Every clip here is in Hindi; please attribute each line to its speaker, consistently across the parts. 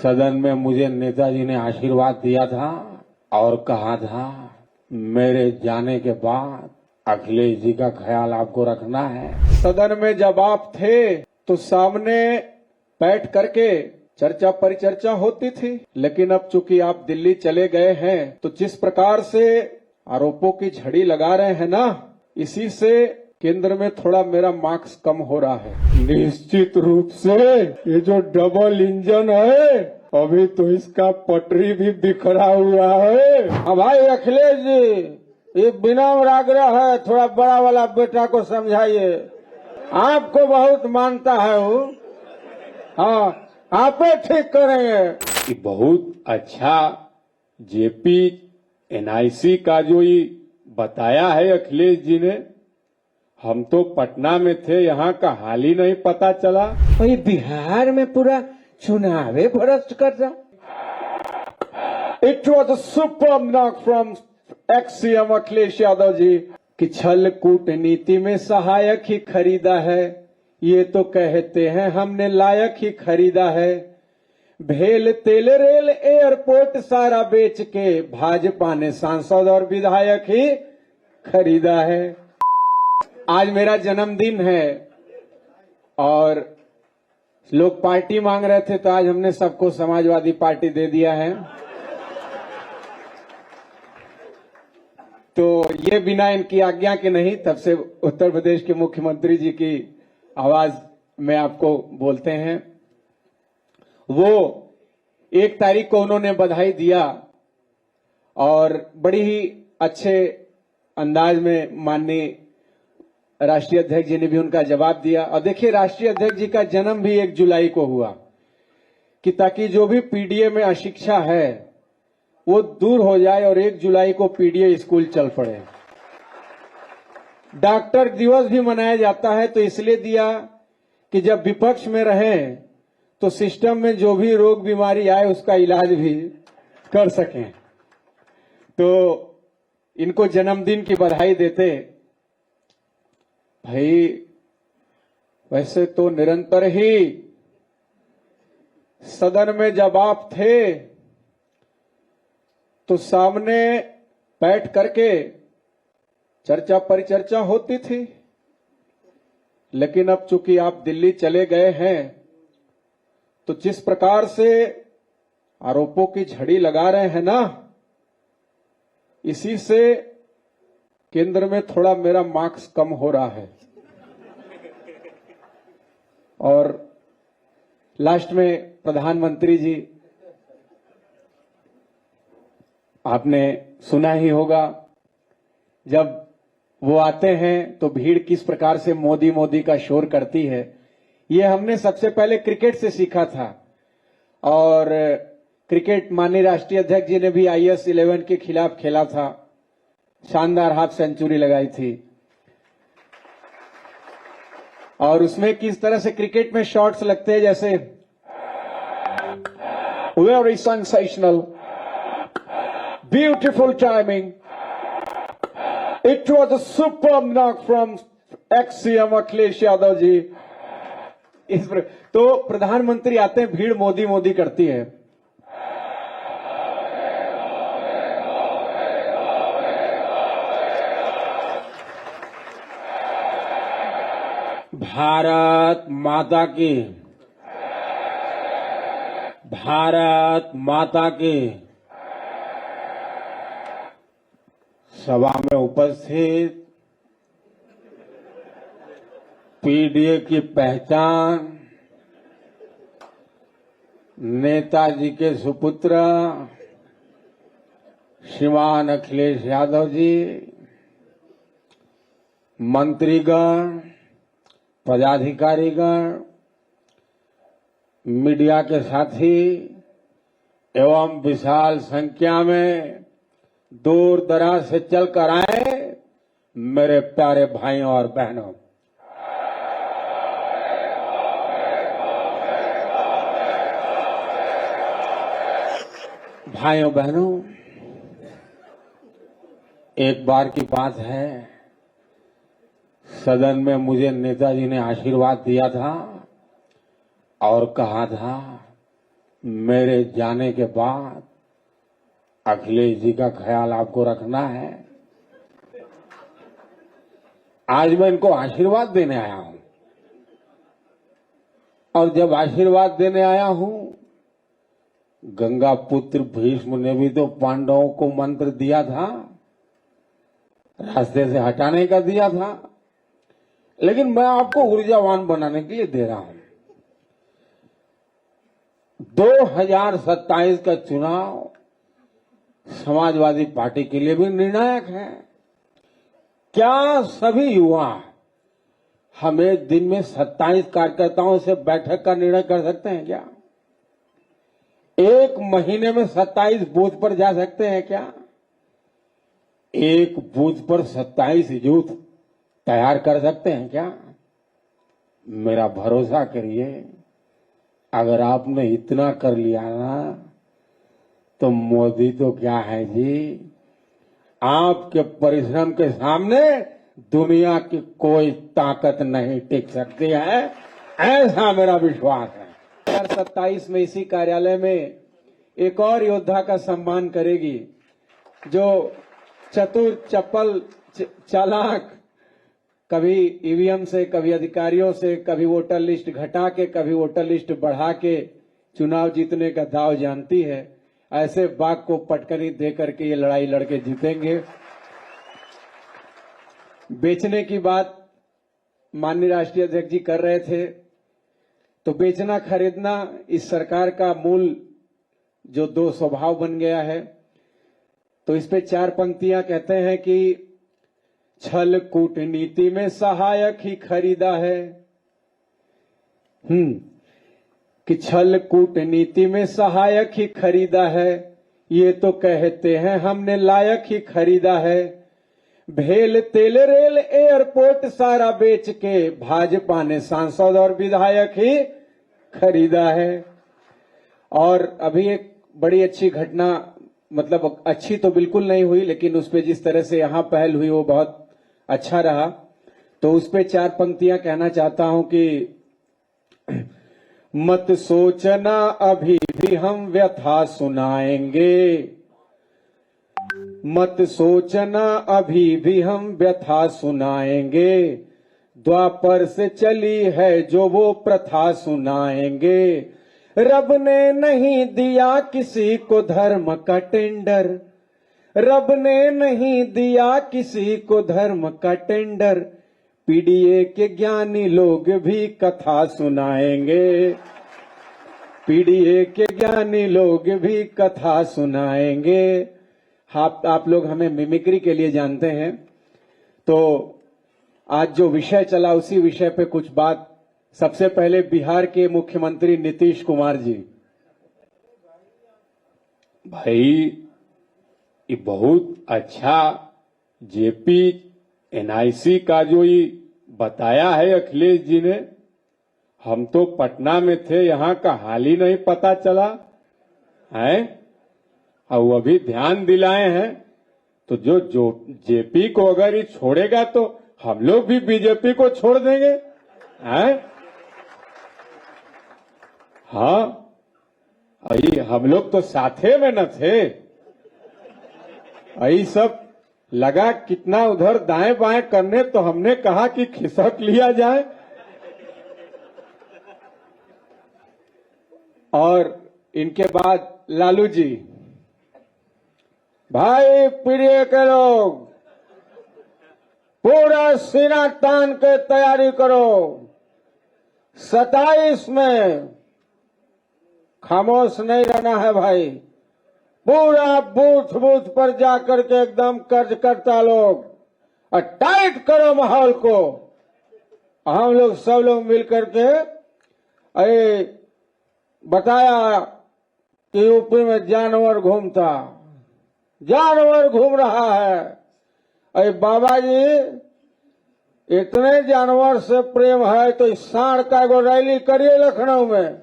Speaker 1: सदन में मुझे नेताजी ने आशीर्वाद दिया था और कहा था मेरे जाने के बाद अखिलेश जी का ख्याल आपको रखना है।
Speaker 2: सदन में जब आप थे तो सामने बैठ करके चर्चा परिचर्चा होती थी, लेकिन अब चूंकि आप दिल्ली चले गए हैं तो जिस प्रकार से आरोपों की झड़ी लगा रहे हैं ना, इसी से केंद्र में थोड़ा मेरा मार्क्स कम हो रहा है। निश्चित रूप से ये जो डबल इंजन है अभी तो इसका पटरी भी बिखरा हुआ है।
Speaker 1: अब भाई अखिलेश जी ये विनम्र आग्रह है, थोड़ा बड़ा वाला बेटा को समझाइए, आपको बहुत मानता है वो। हाँ, आप ठीक करेंगे।
Speaker 2: कि बहुत अच्छा जेपी एनआईसी का जो ये बताया है अखिलेश जी ने, हम तो पटना में थे, यहाँ का हाल ही नहीं पता चला।
Speaker 1: और ये बिहार में पूरा चुनाव भ्रष्ट कर रहा।
Speaker 2: It was a superb knock from ex-CM Akhilesh Yadav जी कि छल कूटनीति में सहायक ही खरीदा है, ये तो कहते हैं हमने लायक ही खरीदा है। भेल तेल रेल एयरपोर्ट सारा बेच के भाजपा ने सांसद और विधायक ही खरीदा है। आज मेरा जन्मदिन है और लोग पार्टी मांग रहे थे तो आज हमने सबको समाजवादी पार्टी दे दिया है। तो ये बिना इनकी आज्ञा के नहीं, तब से उत्तर प्रदेश के मुख्यमंत्री जी की आवाज में आपको बोलते हैं। वो 1 तारीख को उन्होंने बधाई दिया और बड़ी ही अच्छे अंदाज में माननीय राष्ट्रीय अध्यक्ष जी ने भी उनका जवाब दिया। और देखिए, राष्ट्रीय अध्यक्ष जी का जन्म भी 1 जुलाई को हुआ कि ताकि जो भी पीडीए में अशिक्षा है वो दूर हो जाए और 1 जुलाई को पीडीए स्कूल चल पड़े। डॉक्टर दिवस भी मनाया जाता है तो इसलिए दिया कि जब विपक्ष में रहें तो सिस्टम में जो भी रोग बीमारी आए उसका इलाज भी कर सकें। तो इनको जन्मदिन की बधाई देते। भाई वैसे तो निरंतर ही सदन में जब आप थे तो सामने बैठ करके चर्चा परिचर्चा होती थी, लेकिन अब चूंकि आप दिल्ली चले गए हैं तो जिस प्रकार से आरोपों की झड़ी लगा रहे हैं ना, इसी से केंद्र में थोड़ा मेरा मार्क्स कम हो रहा है। और लास्ट में प्रधानमंत्री जी, आपने सुना ही होगा जब वो आते हैं तो भीड़ किस प्रकार से मोदी मोदी का शोर करती है। ये हमने सबसे पहले क्रिकेट से सीखा था और क्रिकेट माननीय राष्ट्रीय अध्यक्ष जी ने भी IS 11 के खिलाफ खेला था, शानदार हाफ सेंचुरी लगाई थी। और उसमें किस तरह से क्रिकेट में शॉट्स लगते हैं, जैसे very sensational, beautiful timing, it was a superb knock from ex-CM Akhilesh Yadav ji. तो प्रधानमंत्री आते हैं, भीड़ मोदी मोदी करती है।
Speaker 1: भारत माता की, भारत माता की। सभा में उपस्थित पीडीए की पहचान नेताजी के सुपुत्र श्रीमान अखिलेश यादव जी, मंत्रीगण, पदाधिकारीगण, मीडिया के साथी एवं विशाल संख्या में दूर दराज से चलकर आए मेरे प्यारे भाइयों और बहनों, भाइयों बहनों, एक बार की बात है, सदन में मुझे नेताजी ने आशीर्वाद दिया था और कहा था मेरे जाने के बाद अखिलेश जी का ख्याल आपको रखना है। आज मैं इनको आशीर्वाद देने आया हूं, और जब आशीर्वाद देने आया हूं, गंगा पुत्र भीष्म ने भी तो पांडवों को मंत्र दिया था, रास्ते से हटाने का दिया था, लेकिन मैं आपको ऊर्जावान बनाने के लिए दे रहा हूं। 2027 का चुनाव समाजवादी पार्टी के लिए भी निर्णायक है। क्या सभी युवा हमें दिन में 27 कार्यकर्ताओं से बैठक का निर्णय कर सकते हैं क्या? एक महीने में 27 बूथ पर जा सकते हैं क्या? एक बूथ पर 27 यूथ तैयार कर सकते हैं क्या? मेरा भरोसा करिए, अगर आपने इतना कर लिया ना, तो मोदी तो क्या है जी, आपके परिश्रम के सामने दुनिया की कोई ताकत नहीं टिक सकती है, ऐसा मेरा विश्वास है।
Speaker 2: 2027 में इसी कार्यालय में एक और योद्धा का सम्मान करेगी, जो चतुर चपल चालाक, कभी ईवीएम से, कभी अधिकारियों से, कभी वोटर लिस्ट घटा के, कभी वोटर लिस्ट बढ़ा के चुनाव जीतने का दाव जानती है। ऐसे बाघ को पटकनी दे करके ये लड़ाई लड़के जीतेंगे। बेचने की बात माननीय राष्ट्रीय अध्यक्ष जी कर रहे थे, तो बेचना खरीदना इस सरकार का मूल जो दो स्वभाव बन गया है। तो इस पे 4 पंक्तियां कहते हैं कि छल कूटनीति में सहायक ही खरीदा है। कि छल कूटनीति में सहायक ही खरीदा है, ये तो कहते हैं हमने लायक ही खरीदा है। भेल तेल रेल एयरपोर्ट सारा बेच के भाजपा ने सांसद और विधायक ही खरीदा है। और अभी एक बड़ी अच्छी घटना, मतलब अच्छी तो बिल्कुल नहीं हुई, लेकिन उस पे जिस तरह से यहां पहल हुई वो बहुत अच्छा रहा। तो उस पे 4 पंक्तियां कहना चाहता हूं कि मत सोचना अभी भी हम व्यथा सुनाएंगे, मत सोचना अभी भी हम व्यथा सुनाएंगे, द्वापर से चली है जो वो प्रथा सुनाएंगे। रब ने नहीं दिया किसी को धर्म का टेंडर, रब ने नहीं दिया किसी को धर्म का टेंडर, पीडीए के ज्ञानी लोग भी कथा सुनाएंगे, पीडीए के ज्ञानी लोग भी कथा सुनाएंगे। आप लोग हमें मिमिक्री के लिए जानते हैं, तो आज जो विषय चला उसी विषय पे कुछ बात। सबसे पहले बिहार के मुख्यमंत्री नीतीश कुमार जी।
Speaker 1: भाई, ये बहुत अच्छा जेपी एनआईसी का जो ये बताया है अखिलेश जी ने, हम तो पटना में थे, यहाँ का हाल ही नहीं पता चला है, और वो अभी ध्यान दिलाए हैं। तो जो जेपी को अगर ये छोड़ेगा तो हम लोग भी बीजेपी को छोड़ देंगे, हैं? हाँ, अरे हम लोग तो साथे में न थे। यही सब लगा कितना उधर दाएं बाएं करने, तो हमने कहा कि खिसक लिया जाए।
Speaker 2: और इनके बाद लालू जी।
Speaker 1: भाई, पीडीए के लोग पूरा सीना तान के तैयारी करो। 27 में खामोश नहीं रहना है भाई, पूरा बूथ बूथ पर जाकर के एकदम कार्यकर्ता लोग और टाइट करो माहौल को। हम लोग सब लोग मिलकर के अरे बताया कि यूपी में जानवर घूमता, जानवर घूम रहा है। अरे बाबा जी, इतने जानवर से प्रेम है तो इस सांड का एगो रैली करिए लखनऊ में,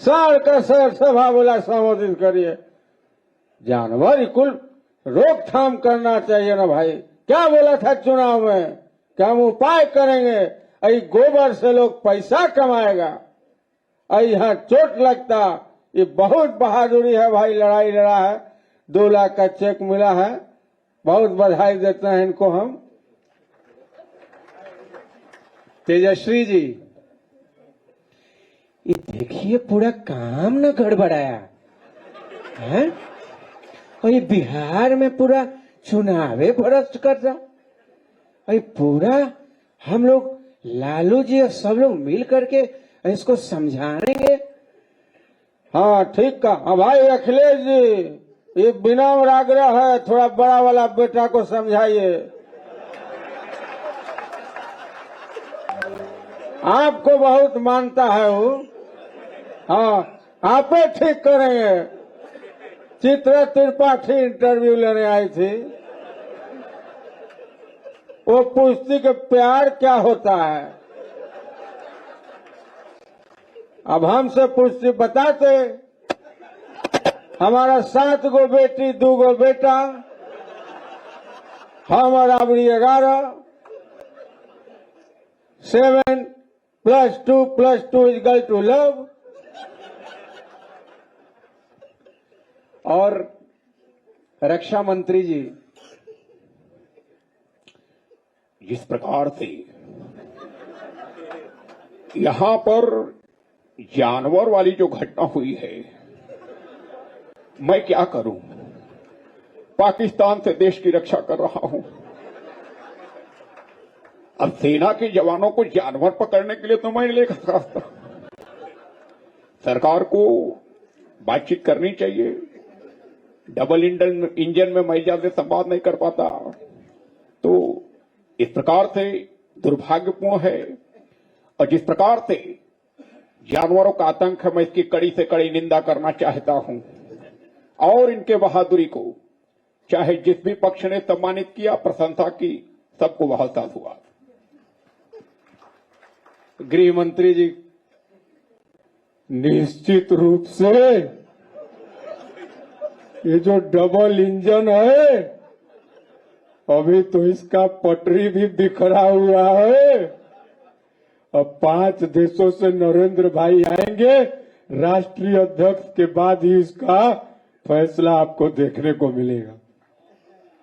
Speaker 1: सांड का शहर सभा बोला संबोधित करिए। जानवर कुल रोकथाम करना चाहिए ना भाई। क्या बोला था चुनाव में कि हम उपाय करेंगे, अरे गोबर से लोग पैसा कमाएगा। और यहाँ चोट लगता। ये बहुत बहादुरी है भाई, लड़ाई लड़ा है, 2 लाख का चेक मिला है, बहुत बधाई देते हैं इनको हम।
Speaker 2: तेजश्री जी, ये देखिए पूरा काम न गड़बड़ाया है, और ये बिहार में पूरा चुनावे भ्रष्ट कर रहा, और ये पूरा हम लोग लालू जी और सब लोग मिल करके इसको समझाएंगे।
Speaker 1: हाँ ठीक कहा। हाँ भाई अखिलेश जी, ये विनम्र आग्रह है, थोड़ा बड़ा वाला बेटा को समझाइए। आपको बहुत मानता है वो। हाँ, आप ही ठीक करेंगे। चित्रा त्रिपाठी इंटरव्यू लेने आई थी, वो पूछती कि प्यार क्या होता है। अब हमसे पूछती, बताते। हमारा 7 गो बेटी 2 गो बेटा, हम और राबड़ी 11, 7 + 2 + 2 = लव।
Speaker 2: और रक्षा मंत्री जी,
Speaker 3: जिस प्रकार से यहां पर जानवर वाली जो घटना हुई है, मैं क्या करूं? पाकिस्तान से देश की रक्षा कर रहा हूं। अब सेना के जवानों को जानवर पकड़ने के लिए तो मैं लेकर रास्ता। सरकार को बातचीत करनी चाहिए। डबल इंजन में मैं ज्यादा संवाद नहीं कर पाता, तो इस प्रकार से दुर्भाग्यपूर्ण है। और जिस प्रकार से जानवरों का आतंक है, मैं इसकी कड़ी से कड़ी निंदा करना चाहता हूं। और इनके बहादुरी को चाहे जिस भी पक्ष ने सम्मानित किया, प्रशंसा की, सबको बहुत साधुवाद।
Speaker 2: गृह मंत्री जी,
Speaker 1: निश्चित रूप से ये जो डबल इंजन है, अभी तो इसका पटरी भी बिखरा हुआ है। अब 5 देशों से नरेंद्र भाई आएंगे, राष्ट्रीय अध्यक्ष के बाद ही इसका फैसला आपको देखने को मिलेगा।